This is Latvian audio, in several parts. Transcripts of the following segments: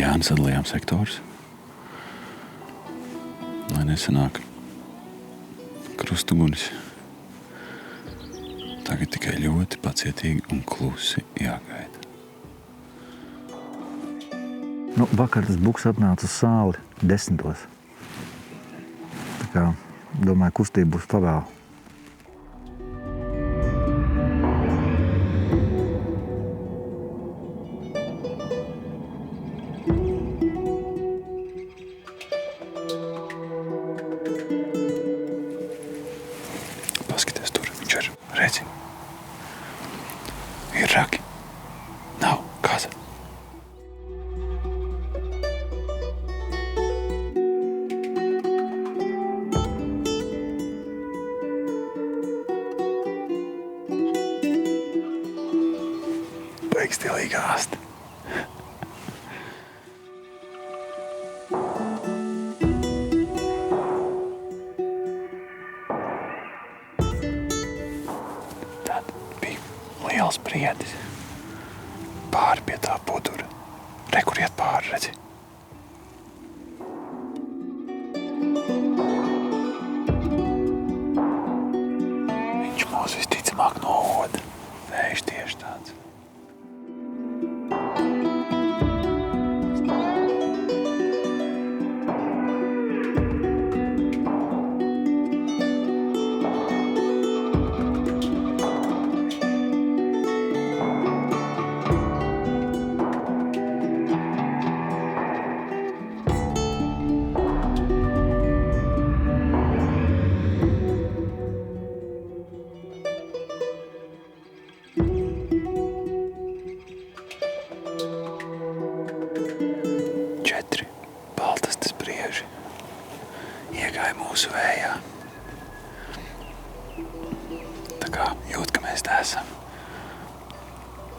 Jāni sadalījām sektorus, lai nesanāk krustugunis. Tagad tikai ļoti pacietīgi un klusi jāgaida. Vakar tas buks atnāca uz sāli 10. Tā kā, domāju, kustība būs pavēl. Paskaties tur, viņš ir, redzi. Ir ragi. Nav kaza. Baigs stilīgi āst. Tad bija liels briedis. Pāri pie tā pudura. Re, kur iet pāri, redzi. Viņš mūs visticamāk nohoda. Vējš tieši tāds. Četri baltastes brieži iegāja mūsu vējā. Tā kā jūt, ka mēs te esam.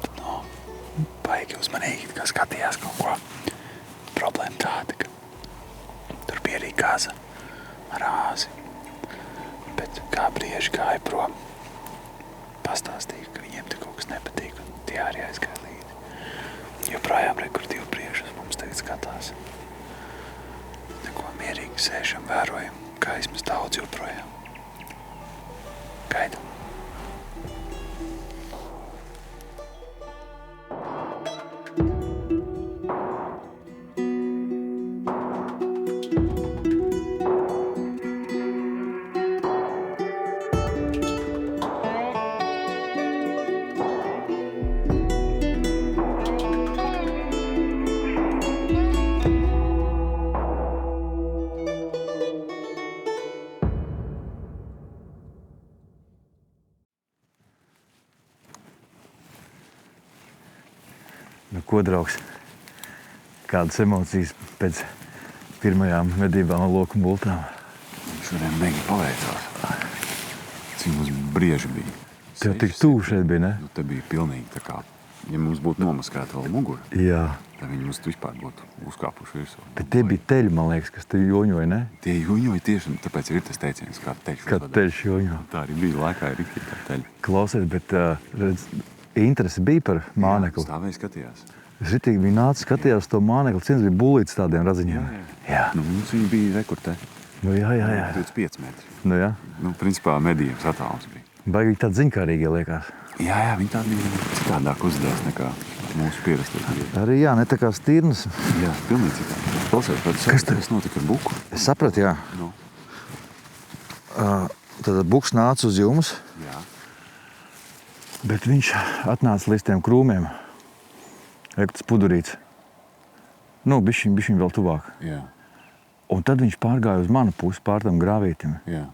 Tad, baigi uzmanīgi, kā skatījās kaut ko. Problēma tāda, ka tur bija arī kaza ar āzi. Bet kā brieži gāja prom, pastāstīja, ka viņiem te kaut kas nepatīk un tie arī aizgāja līdzi. Joprojām kur divi brieži uz mums tagad skatās. Neko mierīgi sēžam, vērojam, gaismas daudz joprojām. Gaidam. Ko, draugs? Kādas emocijas pēc pirmajām medībām ar loku bultām? Šodien Megi paveicās. Cik mums brieži bija? Tev tik tuvu šeit bija, ne? Te bija pilnīgi tā kā, ja mums būtu nomaskēta vēl mugura, Jā. tad viņi mums vispār būtu uzkāpuši virsū. Bet tie bija teļi, man liekas, kas te joņoja, ne? Tie joņoja tieši, tāpēc ir tas teiciens, kā teļš. Kad teļš joņo. Tā arī bija laikā, ir rikti kā teļi. Klausies, bet redz, interesi bija par mānekli. Stāvēja skatījās. Es ritīgi biju nācis, skatījās to mānekli, cits bija bulīts tādiem raziņiem. Jā. Mums viņi bija rekurtē. Jā. 25 metri. Jā. Principā medījums attālums bija. Baigi tādi ziņkārīgie liekas. Jā, viņi tādi citādāk uzdevās nekā mūsu pierasties. Arī jā, ne tā kā stirnas. Jā, pilnīgi citādi. Klausies, bet kas notika ar buku? Es sapratu, jā. Nu. Tad buks nāca uz jums, Jā. bet viņš atnāca līdz tiem krūmiem. Tas pudurīts. Bišķiņ vēl tuvāk. Jā. Un tad viņš pārgāja uz manu pusi, pār tam grāvītim. Jā.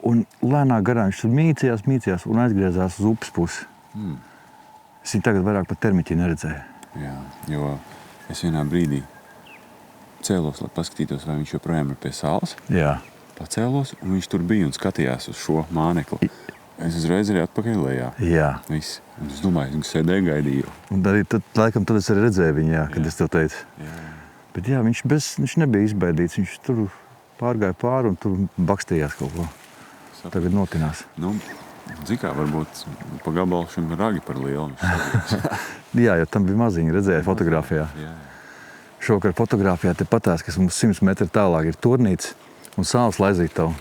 Un lēnā garā viņš tur mīcījās un aizgriezās uz upes pusi. Es viņu tagad vairāk pat termiķī neredzēju. Jā, jo es vienā brīdī cēlos, lai paskatītos, vai viņš joprojām ir pie salas. Jā. Pacēlos, un viņš tur bija un skatījās uz šo mānekli. Es uzreiz arī atpakaļ lejā. Jā. Viss. Un es domāju, ka sēdēju, gaidīju. Un arī tad es arī redzēju viņu, kad es tev teicu. Jā. Bet jā, viņš nebija izbaidīts. Viņš tur pārgāja pāri un tur bakstījās kaut ko. Tagad notinās. Dzikā varbūt pa gabalu šim ragi par lielu. Jā, jo tam bija maziņi, redzēja fotogrāfijā. Jā. Šovakar fotografijā te patās, kas mums 100 metru tālāk ir turnīts un sāls Laizītavu.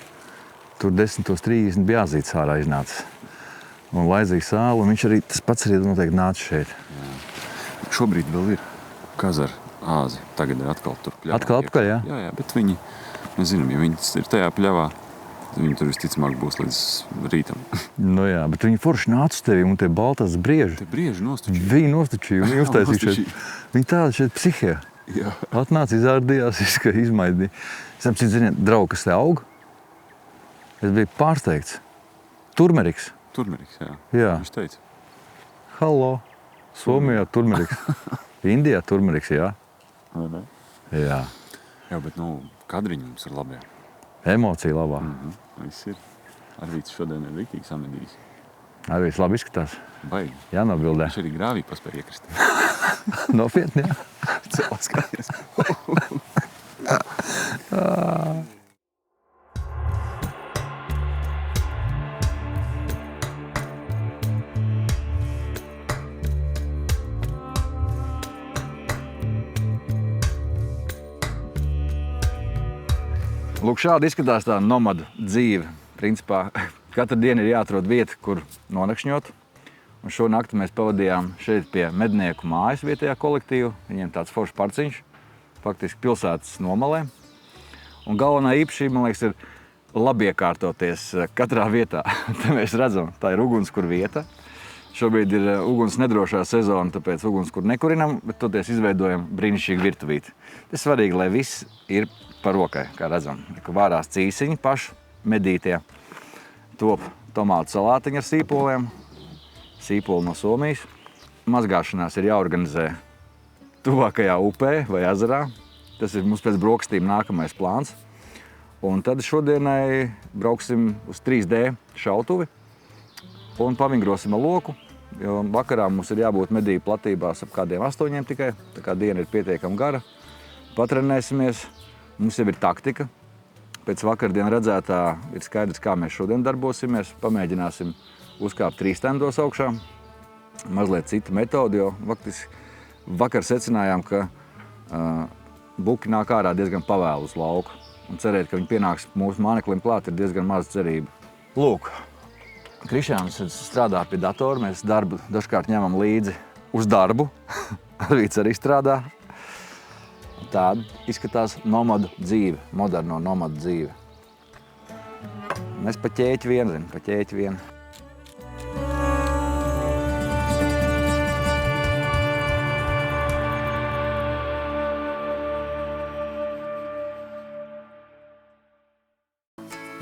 Tur 10:30 bija Jāzīts ārā iznācis. Un Laizīja sālu, un viņš arī, tas pats arī noteikti nāca šeit. Jā. Šobrīd vēl ir Kazara āzi. Tagad ir atkal tur pļavā. Atkal apkaļ, jā? Jā, bet viņi, mēs zinām, ja viņi ir tajā pļavā, tad viņi tur visticamāk būs līdz rītam. Nu jā, bet viņi forši nāca uz tevi, un tie baltās brieži. Tie brieži nostučīja. Viņi nostučīja, un viņi uztaisīja šeit. Viņi tādi šeit psihē. Jā. Atnāca, izārdījās, izmaidīja. Es apcīt, ziniet, draugi, kas te aug? Es biju pārsteigts. Turmeriks. Turmeriks, jā. Jā. Viņš teica. Hallo. Somijā turmeriks. Indijā turmeriks, jā. Vai ne? Jā. Jā, bet, kadriņi mums ir labi. Emocija labā. Viss ir. Arvīts šodien ir riktīgi samedījis. Arvīts labi izskatās. Baigi. Jānobildē. Viņš arī grāvī paspēja iekrist. Nopietni, jā. Cilvēks kājies. Lūk, šādi izskatās tā nomadu dzīve. Principā katru dienu ir jāatrod vieta, kur nonakšņot. Un šo nakti mēs pavadījām šeit pie mednieku mājas vietējā kolektīva. Viņiem tāds foršs parciņš, faktiski pilsētas nomalē. Un galvenā īpašība, man liekas, ir labi iekārtoties katrā vietā. Te mēs redzam, tā ir ugunskur vieta. Šobrīd ir uguns nedrošā sezona, tāpēc ugunskur nekurinam, bet toties izveidojam brīnišķīgu virtuvīti. Tas svarīgi, lai viss ir par rokai, kā redzam. Vārās cīsiņi paši medītie. Top tomātu salātiņi ar sīpoliem. Sīpoli no Somijas. Mazgāšanās ir jāorganizē tuvākajā upē vai ezerā. Tas ir mums pēc brokastīm nākamais plāns. Un tad šodienai brauksim uz 3D šautuvi un pavingrosim ar loku, jo vakarā mums ir jābūt medību platībās ap kādiem 8 tikai, tā kā diena ir pietiekami gara. Patrenēsimies, mums jau ir taktika. Pēc vakardien redzētā ir skaidrs, kā mēs šodien darbosimies. Pamēģināsim uzkāpt 3 stendos augšā. Mazliet cita metode, jo vakar secinājām, ka buki nāk ārā diezgan pavēlu uz lauku. Un cerēt, ka viņi pienāks mūsu māneklim klāt, ir diezgan maza cerība. Lūk, Krišjāns strādā pie datora, mēs darbu dažkārt ņemam līdzi uz darbu. Arvīts arī strādā. Tāda izskatās nomadu dzīve, moderno nomadu dzīve. Un es pa ķēķi vien zinu, pa ķēķi vien.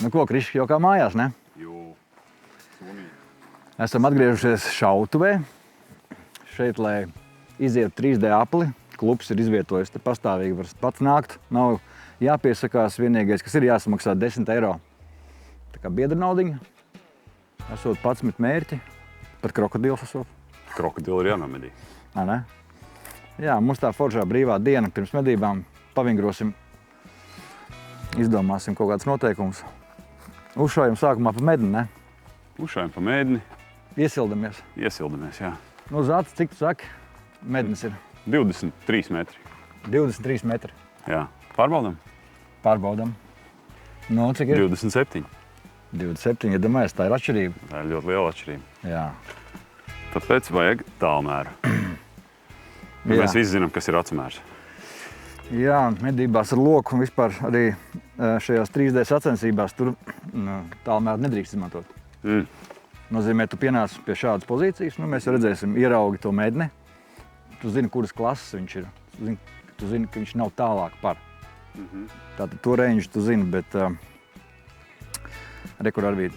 Nu ko, Krišs, jau kā mājās, ne? Esam atgriežušies šautuvē. Šeit, lai izietu 3D apli, klubs ir izvietojis te pastāvīgi, var pats nākt. Nav jāpiesakās, vienīgais, kas ir jāsamaksā 10 eiro. Tā kā biedra naudiņa. Esot 11 mērķi, pat krokodils esot. Krokodili ir jānomedī. Ne? Jā, mums tā foršā brīvā diena pirms medībām. Pavingrosim, izdomāsim kaut kādus noteikumus. Uzšaujam sākumā pa medni, ne? Uzšaujam pa medni. Iesildamies. Iesildamies, jā. Nu, Zācis, cik tu saki, mednis ir? 23 metri. 23 metri. Jā. Pārbaudam? Pārbaudam. Nu, cik ir? 27. 27, ja domājies, tā ir atšķirība. Tā ir ļoti liela atšķirība. Jā. Tāpēc vajag tālmēru. Mēs visi zinām, kas ir acmērs. Jā, medībās ar loku un vispār arī šajās 3D sacensībās tur tālmēru nedrīkst izmantot. Nozīmē, tu pienāc pie šādas pozīcijas, mēs jau redzēsim, ieraugi to medni. Tu zini, kuras klases viņš ir. Tu zini, ka viņš nav tālāk par. Tātad to range tu zini, bet rekur Arvīd.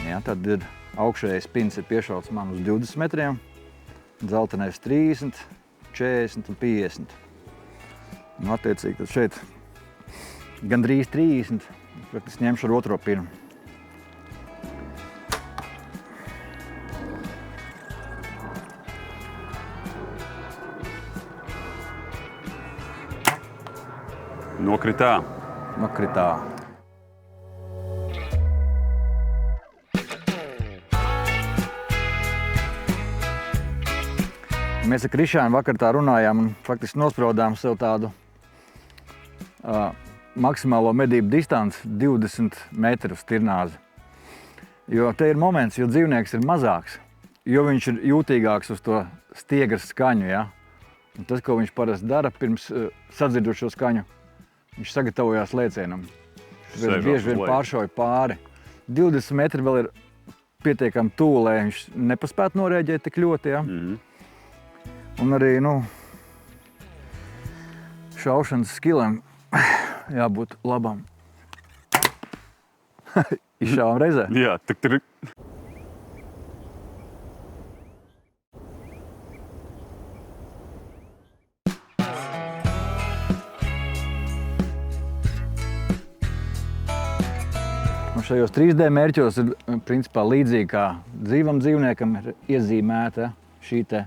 Jā, tad ir augšējais pins ir piešauts man uz 20 metriem, dzeltenais 30, 40 un 50. Un attiecīgi, tad šeit gandrīz 30, praktiski ņemšu ar otro pinu. Nokritā. Nokritā. Mēs ar Krišānu vakar tā runājām un faktiski nospraudām sev tādu maksimālo medību distanci 20 metru uz tirnāzi. Jo te ir moments, jo dzīvnieks ir mazāks, jo viņš ir jūtīgāks uz to stiegra skaņu. Ja? Un tas, ko viņš parasti dara pirms sadzirdot šo skaņu, viņš sagatavojās lēcienam. Viņš bieži vien pāršauja pāri. 20 metri vēl ir pietiekami tuvu, lai viņš nepaspētu norēģēt tik ļoti. Ja? Un arī šaušanas skillam jābūt labam. Izšāvam reizē? Jā, tur. Un šajos 3D mērķos ir principā līdzīgi kā dzīvam dzīvniekam ir iezīmēta šī te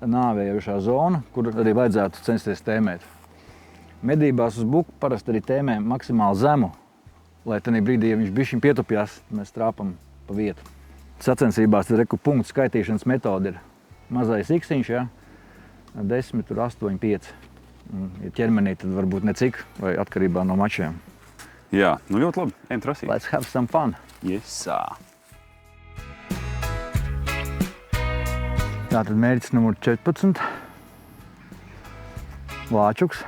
nāvējošā zona, kur arī vajadzētu censties tēmēt. Medībās uz buku parasti arī tēmē maksimāli zemu, lai tajā brīdī, ja viņš bišķiņ pietupjās, mēs trāpam pa vietu. Sacensībās ir punktu skaitīšanas metode ir mazais iksiņš, ja? 10, 8, 5. Ja ķermenī, tad varbūt necik, vai atkarībā no mačiem. Jā, ļoti labi. Ejam trasīt. Let's have some fun. Yes, sir. Tātad mērķis numur 14. Lāčuks.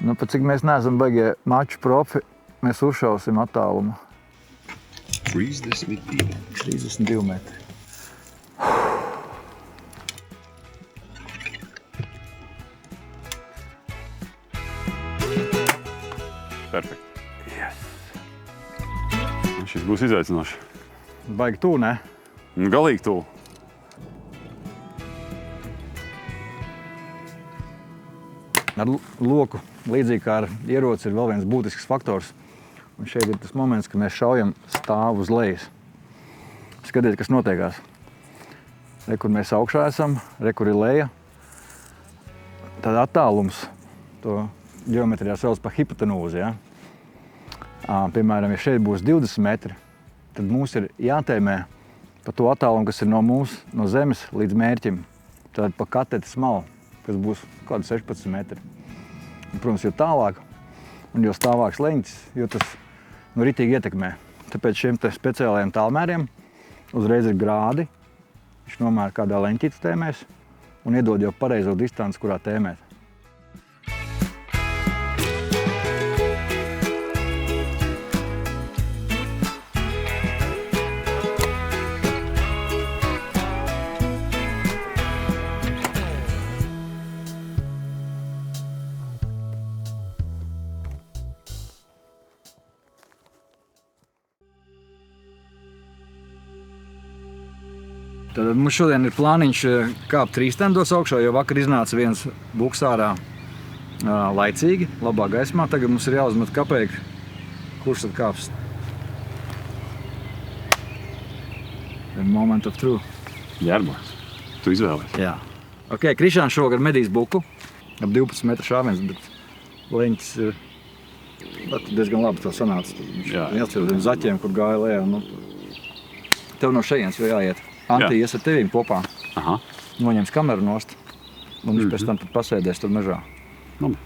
Pat cik mēs neesam baigie maču profi, mēs uzšausim attālumu. 32 metri. Perfekt. Yes. Šis būs izaicinošs. Baigi tū, ne? Galīgi tū. Ar loku, līdzīgi kā ar ieroci, ir vēl viens būtisks faktors. Un šeit ir tas moments, ka mēs šaujam stāvu uz lejas. Skatiet, kas notiekās. Re, kur mēs augšā esam, re, kur ir leja. Tad attālums, to ģeometrijā sauc par hipotenūzi. Ja? Piemēram, ja šeit būs 20 metri, tad mums ir jātēmē pa to attālumu, kas ir no zemes līdz mērķim. Tad pa katetes malu, kas būs kādi 16 metri. Un, protams, jo tālāk un jo stāvāks leņķis, jo tas ritīgi ietekmē. Tāpēc šiem te speciālajiem tālmēriem uzreiz ir grādi. Viņš nomēra kādā leņķī tēmēs un iedod jau pareizo distanci, kurā tēmēt. Tad mums šodien ir plāniņš kāpt trīstendos augšā, jo vakar iznāca viens buks ārā laicīgi, labā gaismā. Tagad mums ir jāuzmet kapeika, kurš tad kāps. The moment of truth. Ģērbās. Tu izvēlies. Jā. Ok, Krišāns šogad medīs buku, ap 12 metru šāviens, bet leņķis ir diezgan labi to sanāca. Viņš ielcīja zaķiem, kur gāja lejā. Tev no šejienes jau jāiet. Anti ies ar tevīm kopā. Aha. Noņems kameru nost. Un viņš pēc tam tad pasēdēs tur mežā. Labi.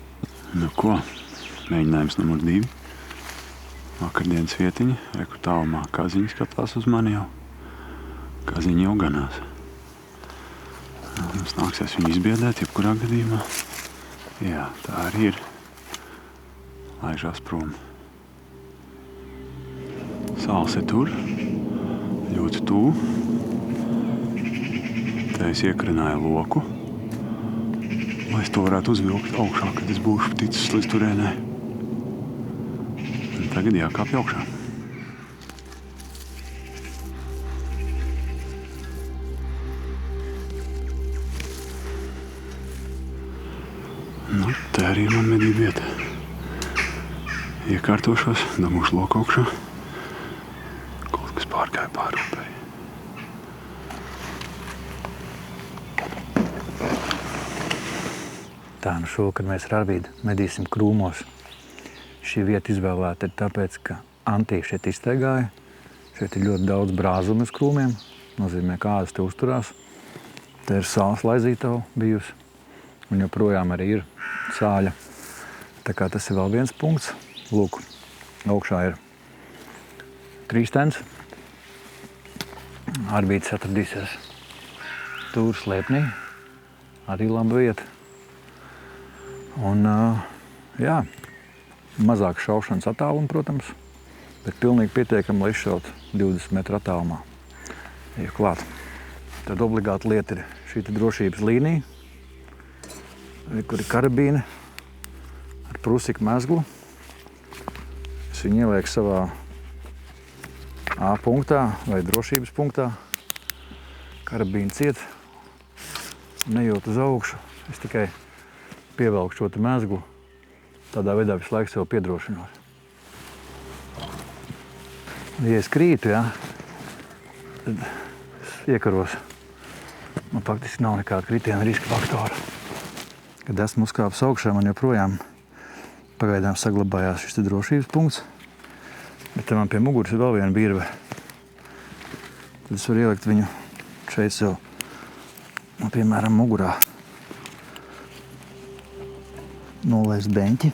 Ko? Mēģinājums numur 2. Vakardienas vietiņa. Reku tālumā kaziņi skatās uz mani jau. Kaziņi jau ganās. Mums nāksies viņu izbiedēt, jebkurā gadījumā. Jā, tā arī ir. Laižās prom. Sāls ir tur. Ļoti tuvu. Te es iekrināju loku, lai es to varētu uzvilkt augšā, kad es būšu ticis līdz turienē. Un tagad jākāpj augšā. Te arī ir man medību vieta. Iekārtošos, dabūšu loku augšā. Kaut kas pārgāja pārupēji. Tā, šovakar mēs ar Arvīdu medīsim krūmos. Šī vieta izvēlēta ir tāpēc, ka Antī šeit iztaigāja. Šeit ir ļoti daudz brāzumu uz krūmiem. Nozīmē, ka ādas te uzturās. Te ir sāls laizītava bijusi. Un joprojām arī ir sāļa. Tā kā tas ir vēl viens punkts. Lūk, augšā ir trīstens. Arbītis atradīsies tur slēpnī. Arī laba vieta. Un, jā, mazāk šaušanas attāluma, protams, bet pilnīgi pietiekami, lai izšaut 20 metru attālumā. Ja klāt. Tad obligāta lieta ir šī drošības līnija, kur ir karabīne ar prūsiku mezglu. Es viņu ielieku savā A punktā vai drošības punktā. Karabīne ciet, nejūt uz augšu. Es tikai pievelku šo te mezglu, tādā veidā visu laiku sev piedrošinot. Ja es krītu, tad es iekaros. Man faktiski nav nekāda kritiena riska faktora. Kad esmu uzkāpis augšā, man joprojām pagaidām saglabājās šis drošības punkts, bet te man pie muguras ir vēl viena birve. Tad es varu ielikt viņu šeit sev, piemēram, mugurā. Nolaist beņķi.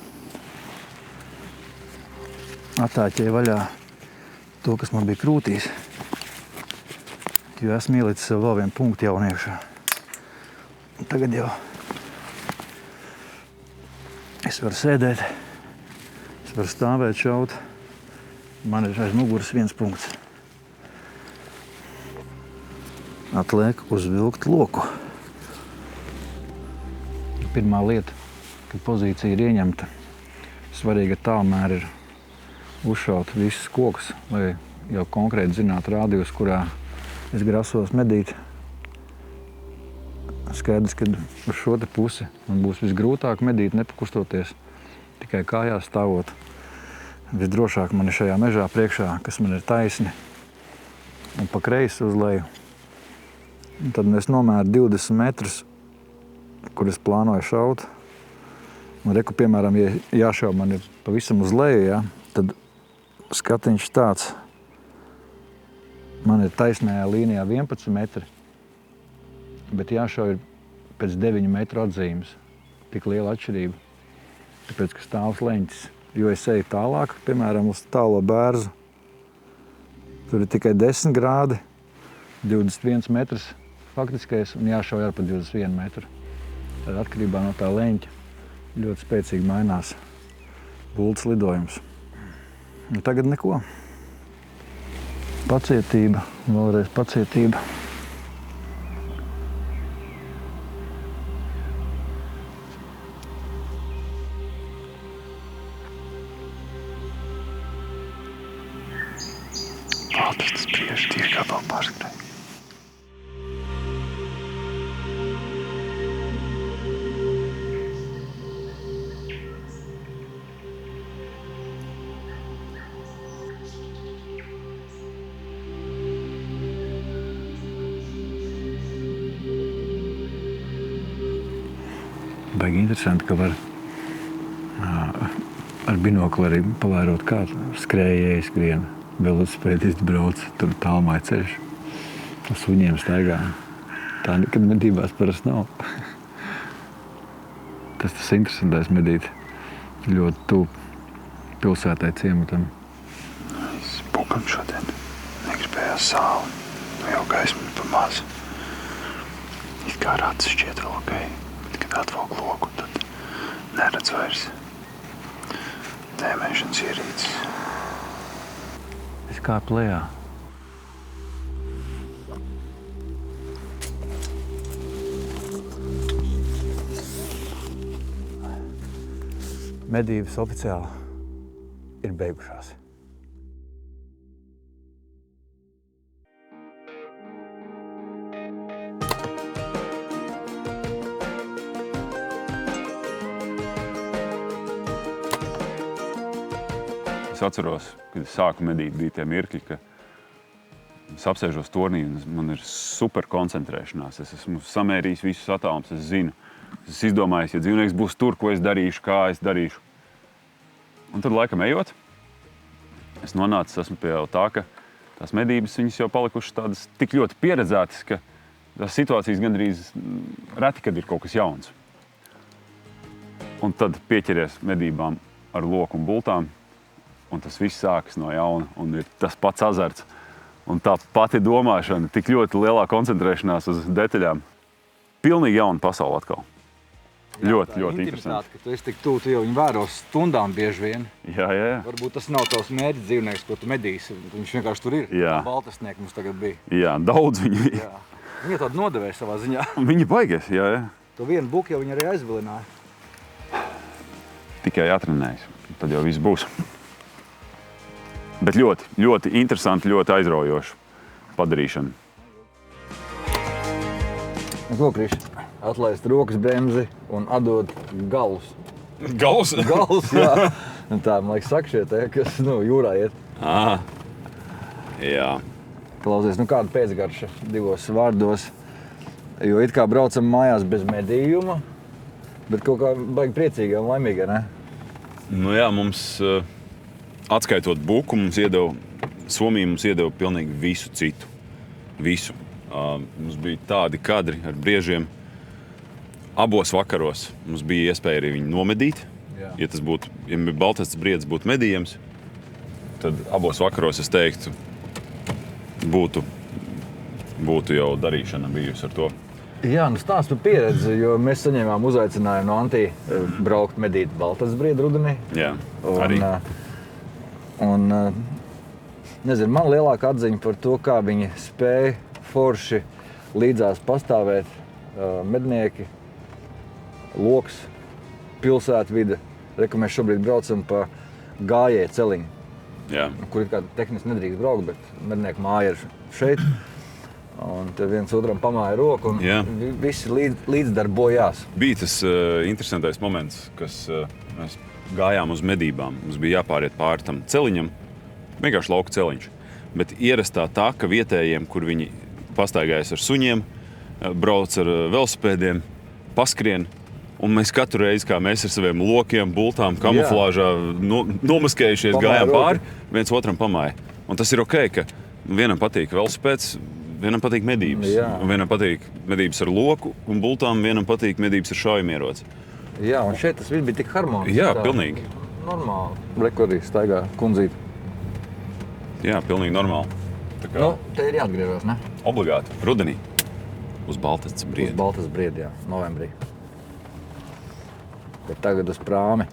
Attāķēju vaļā to, kas man bija krūtīs. Jo esmu ielicis sev vēl vienu punktu jau iekšā. Tagad jau es varu sēdēt, es varu stāvēt, šaut. Man ir aiz muguras viens punkts. Atliek uzvilkt loku. Pirmā lieta, kad pozīcija ir ieņemta, svarīga tālmēr ir uzšaut visus kokus, lai jau konkrēti zinātu rādījus, kurā es grasos medīt. Skaidrs, ka uz šo te pusi man būs visgrūtāk medīt, nepakustoties, tikai kājās stāvot. Visdrošāk man ir šajā mežā priekšā, kas man ir taisni, un pa kreisi uz leju. Un tad es nomēru 20 metrus, kur es plānoju šaut. Un reku, piemēram, ja jāšau man ir pavisam uz leju, tad skatiņš tāds. Man ir taisnējā līnijā 11 metri, bet jāšau ir pēc 9 metru atzīmes. Tik liela atšķirība, tāpēc, ka stāvs leņķis. Jo es eju tālāk, piemēram, uz tālo bērzu. Tur ir tikai 10 grādi, 21 metrs faktiskais un jāšau ar pa 21 metru. Tad atkarībā no tā leņķa ļoti spēcīgi mainās bultas lidojums. Un tagad neko. Pacietība, vēlreiz pacietība. Valdes tas prieži tie kā vēl pārskrēja. Baigi interesanti, ka var ar binokli arī pavērot, kā skrējēji skrien, velosipēdisti brauc, tur tālumā ir ceļš. Ar suņiem staigā. Tā nekad medībās parasti nav. Tas interesantais medīt ļoti tuvu pilsētai ciematam. Es pukam šodien. Negribējās sāli. Nu jau gaismu pa maz. It kā rāds šķiet vēl ok. Kad atvelk loku, tad neredz vairs tēmēšanas ierīces. Es kāpu lejā. Medības oficiāli ir beigušās. Es atceros, kad es sāku medīt, bija tie mirkļi, ka es apsēžos tornī un man ir super koncentrēšanās. Es esmu samērījis visus attālumus, es zinu. Es izdomājis, ja dzīvnieks būs tur, ko es darīšu, kā es darīšu. Un tad laikam ejot, es nonācis esmu pie tā, ka tās medības viņas jau palikušas tādas tik ļoti pieredzētas, ka tās situācijas gandrīz reti, kad ir kaut kas jauns. Un tad pieķeries medībām ar loku un bultām, un tas viss sākas no jauna, un ir tas pats azarts. Un tā pati domāšana, tik ļoti lielā koncentrēšanās uz detaļām. Pilnīgi jauna pasaule atkal. Ļoti interesanti. Ka tu esi tik tuvu, tu jau viņu vēro stundām bieži vien. Jā. Varbūt tas nav tavs mērķis dzīvnieks, ko tu medīsi. Viņš vienkārši tur ir. Jā. Baltasnieki mums tagad bija. Jā, daudz viņi. Jā. Viņa tādu nodevēja savā ziņā. Viņi baigies, jā. Tu vienu buku jau viņa arī aizvilināja. Tikai atrenējas, tad jau viss būs. Bet ļoti interesanti, ļoti aizraujoši padarīšana. Ko, Kriš? Atlaist rokas bremzi un atdot galus. Galus? Galus, jā. Un tā, man liekas, saka šie te, kas jūrā iet. Jā. Klausies, kāda pēcgarša divos vārdos. Jo it kā braucam mājās bez medījuma, bet kaut kā baigi priecīgi un laimīgi, ne? Nu jā, mums atskaitot buku, Somija mums iedeva pilnīgi visu citu. Visu. Mums bija tādi kadri ar briežiem. Abos vakaros mums bija iespēja arī viņu nomedīt. Jā. Ja baltasts briedis būtu medījams, tad abos vakaros, es teiktu, būtu jau darīšana bijusi ar to. Jā, stāst par pieredzi, jo mēs saņēmām uzaicinājumu no Antī braukt medīt baltasts briedu rudenī. Jā, arī. Nezinu, man lielāka atziņa par to, kā viņi spēja forši līdzās pastāvēt mednieki, loks, pilsētvide. Ka mēs šobrīd braucam pa gājēju celiņu, kur kā tehniski nedrīkst braukt, bet mednieku māja ir šeit. Un te viens otram pamāja roku un visi līdzdarbojās. Bija tas interesantais moments, kas mēs gājām uz medībām. Mums bija jāpāriet pāri tam celiņam, vienkārši lauka celiņš. Bet ierastā tā, ka vietējiem, kur viņi pastaigājas ar suņiem, brauc ar velosipēdiem, paskrien, un mēs katru reizi, kā mēs ar saviem lokiem, bultām, kamuflāžā nomaskējušies, gājām pāri, viens otram pamāja. Un tas ir ok, ka vienam patīk velosipēds, vienam patīk medības. Un vienam patīk medības ar loku un bultām, vienam patīk medības ar šaujamieroci. Jā, un šeit tas viss bija tik harmoniski. Jā, pilnīgi. Normāli. Reku arī staigā kundzīti. Jā, pilnīgi normāli. Tā kā te ir jāatgriežas, ne? Obligāti. Rudenī. Uz baltasts briedi. Uz baltasts briedi, jā. Novembrī. Bet tagad uz prāmi.